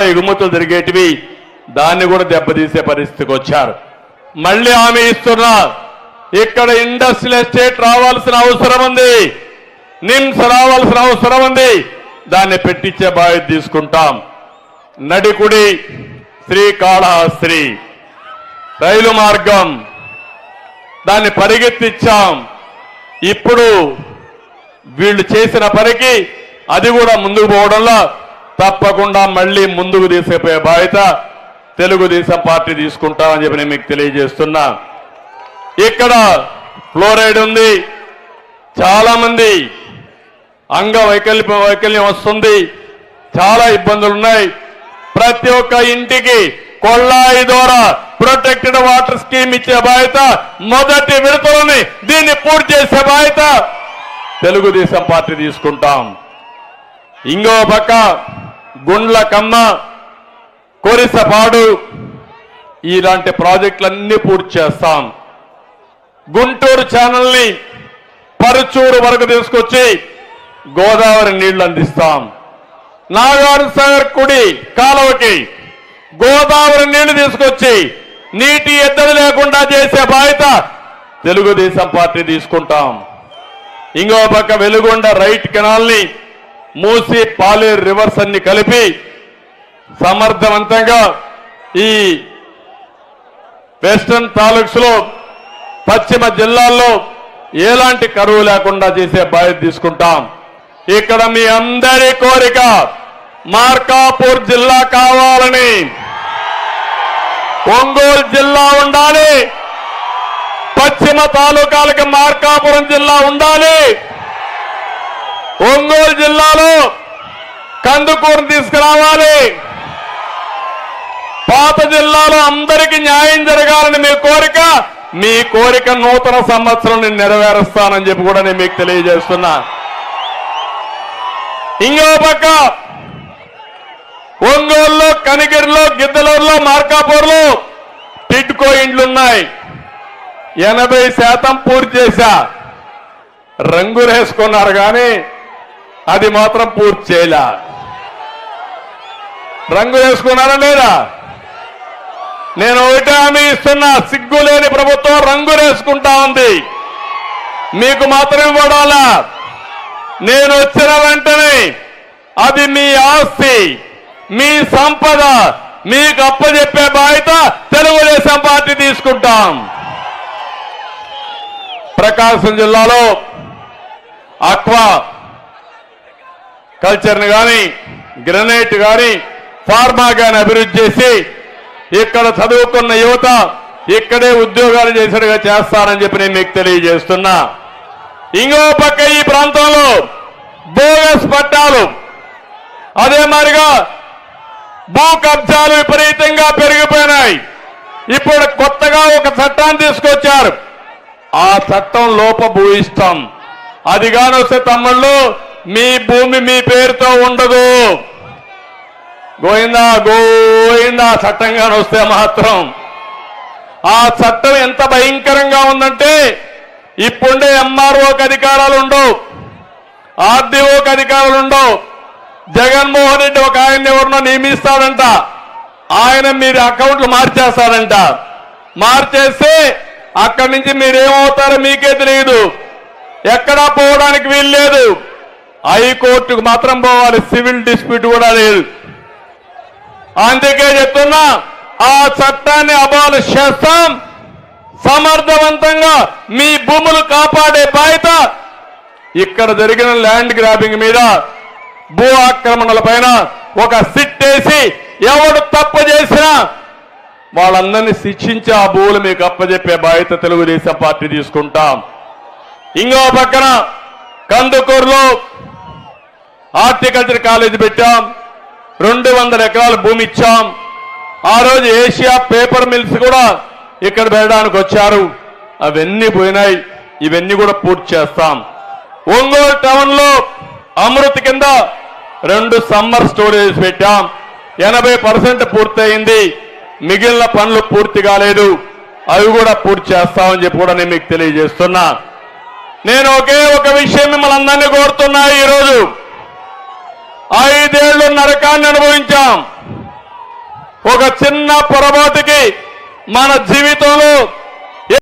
ఎగుమతులు జరిగేటివి దాన్ని కూడా దెబ్బతీసే పరిస్థితికి వచ్చారు. మళ్ళీ హామీ ఇస్తున్నా, ఇక్కడ ఇండస్ట్రియల్ ఎస్టేట్ రావాల్సిన అవసరం ఉంది, నిమ్స్ రావాల్సిన అవసరం ఉంది, దాన్ని పెట్టించే బాధ్యత తీసుకుంటాం. నడికుడి శ్రీకాళహస్తి రైలు మార్గం దాన్ని పరిగెత్తించాం. ఇప్పుడు వీళ్ళు చేసిన పనికి అది కూడా ముందుకు పోవడంలో తప్పకుండా మళ్ళీ ముందుకు తీసుకుపోయే బాధ్యత తెలుగుదేశం పార్టీ తీసుకుంటామని చెప్పి నేను మీకు తెలియజేస్తున్నా. ఇక్కడ ఫ్లోరైడ్ ఉంది, చాలా మంది వైకల్యం వస్తుంది, చాలా ఇబ్బందులు ఉన్నాయి. ప్రతి ఒక్క ఇంటికి కొళ్ళాయి ద్వారా ప్రొటెక్టెడ్ వాటర్ స్కీమ్ ఇచ్చే బాధ్యత మొదటి విడతలోని దీన్ని పూర్తి చేసే బాధ్యత తెలుగుదేశం పార్టీ తీసుకుంటాం. ఇంకో పక్క గుండ్లకమ్మ, కొరిసపాడు ఇలాంటి ప్రాజెక్టులన్నీ పూర్తి చేస్తాం. గుంటూరు ఛానల్ని పరుచూరు వరకు తీసుకొచ్చి గోదావరి నీళ్లు అందిస్తాం. నాగార్జునసాగర్ కుడి కాలువకి గోదావరి నీళ్లు తీసుకొచ్చి నీటి ఎద్దడి లేకుండా చేసే బాధ్యత తెలుగుదేశం పార్టీ తీసుకుంటాం. ఇంకో పక్క వెలుగొండ రైట్ కెనాల్ని మూసి పాలేరు రివర్స్ అన్ని కలిపి సమర్థవంతంగా ఈ వెస్టర్న్ తాలూక్స్ లో పశ్చిమ జిల్లాల్లో ఎలాంటి కరువు లేకుండా చేసే బాధ్యత తీసుకుంటాం. ఇక్కడ మీ అందరి కోరిక మార్కాపూర్ జిల్లా కావాలని, ఒంగోలు జిల్లా ఉండాలి, పశ్చిమ తాలూకాలకి మార్కాపురం జిల్లా ఉండాలి, ఒంగోలు జిల్లాలో కందుకూరుని తీసుకురావాలి, పాత జిల్లాలో అందరికీ న్యాయం జరగాలని మీ కోరిక నూతన సంవత్సరం నేను నెరవేరుస్తానని చెప్పి కూడా నేను మీకు తెలియజేస్తున్నా. ఇంకో పక్క ఒంగోలులో, కనిగిరిలో, గిద్దలూరులో, మార్కాపూర్లో టిడ్కో ఇండ్లున్నాయి. 80% పూర్తి చేశా. రంగులేసుకున్నారు కానీ అది మాత్రం పూర్తి చేయలే. రంగులేసుకున్నారా లేదా? నేను ఒకటే హామీ ఇస్తున్నా, సిగ్గులేని ప్రభుత్వం రంగులేసుకుంటా ఉంది, మీకు మాత్రం ఇవ్వడాలా. నేను వచ్చిన వెంటనే అది మీ ఆస్తి, మీ సంపద మీకు అప్పచెప్పే బాధ్యత తెలుగుదేశం పార్టీ తీసుకుంటాం. ప్రకాశం జిల్లాలో ఆక్వా కల్చర్ని కానీ, గ్రనైట్ కానీ, ఫార్మా కానీ అభివృద్ధి చేసి ఇక్కడ చదువుకున్న యువత ఇక్కడే ఉద్యోగాలు చేసేట్టుగా చేస్తానని చెప్పి నేను మీకు తెలియజేస్తున్నా. ఇంకో పక్క ఈ ప్రాంతంలో బోగస్ పట్టాలు, అదే మాదిరిగా భూ కబ్జాలు విపరీతంగా పెరిగిపోయినాయి. ఇప్పుడు కొత్తగా ఒక చట్టాన్ని తీసుకొచ్చారు. ఆ చట్టం లోపభూయిష్టం. అది కానొస్తే తమ్ముళ్ళు మీ భూమి మీ పేరుతో ఉండదు. గోయిందా గోయిందా చట్టం కానొస్తే మాత్రం. ఆ చట్టం ఎంత భయంకరంగా ఉందంటే ఇప్పుడే ఎంఆర్ఓకి అధికారాలు ఉండవు, ఆర్డీఓకి అధికారాలు ఉండవు. జగన్మోహన్ రెడ్డి ఒక ఆయన ఎవరినో నియమిస్తాడంట, ఆయన మీరు అకౌంట్లు మార్చేస్తాడంట. మార్చేస్తే అక్కడి నుంచి మీరేమవుతారో మీకే తెలియదు, ఎక్కడా పోవడానికి వీలు లేదు. హైకోర్టుకు మాత్రం పోవాలి, సివిల్ డిస్ప్యూట్ కూడా లేదు. అందుకే చెప్తున్నా, ఆ చట్టాన్ని అబాలిష్ చేస్తాం. సమర్థవంతంగా మీ భూములు కాపాడే బాధ్యత ఇక్కడ జరిగిన ల్యాండ్ గ్రాబింగ్ మీద, భూ ఆక్రమణల పైన ఒక సిట్ వేసి ఎవడు తప్పు చేసినా వాళ్ళందరినీ శిక్షించి ఆ భూములు మీకు అప్పచెప్పే బాధ్యత తెలుగుదేశం పార్టీ తీసుకుంటాం. ఇంకో పక్కన కందుకూరులో హార్టికల్చర్ కాలేజీ పెట్టాం, 200 ఎకరాల భూమి ఇచ్చాం. ఆ రోజు ఏషియా పేపర్ మిల్స్ కూడా ఇక్కడ పెట్టడానికి వచ్చారు, అవన్నీ పోయినాయి. ఇవన్నీ కూడా పూర్తి చేస్తాం. ఒంగోలు టౌన్ లో అమృత్ కింద 2 సమ్మర్ స్టోరేజ్ పెట్టాం, 80% పూర్తయింది. మిగిలిన పనులు పూర్తి కాలేదు, అవి కూడా పూర్తి చేస్తామని చెప్పి కూడా నేను మీకు తెలియజేస్తున్నా. నేను ఒకే ఒక విషయం మిమ్మల్ని అందరినీ కోరుతున్నా. ఈరోజు 5 ఏళ్లు నరకాన్ని అనుభవించాం. ఒక చిన్న పొరపాటుకి మన జీవితంలో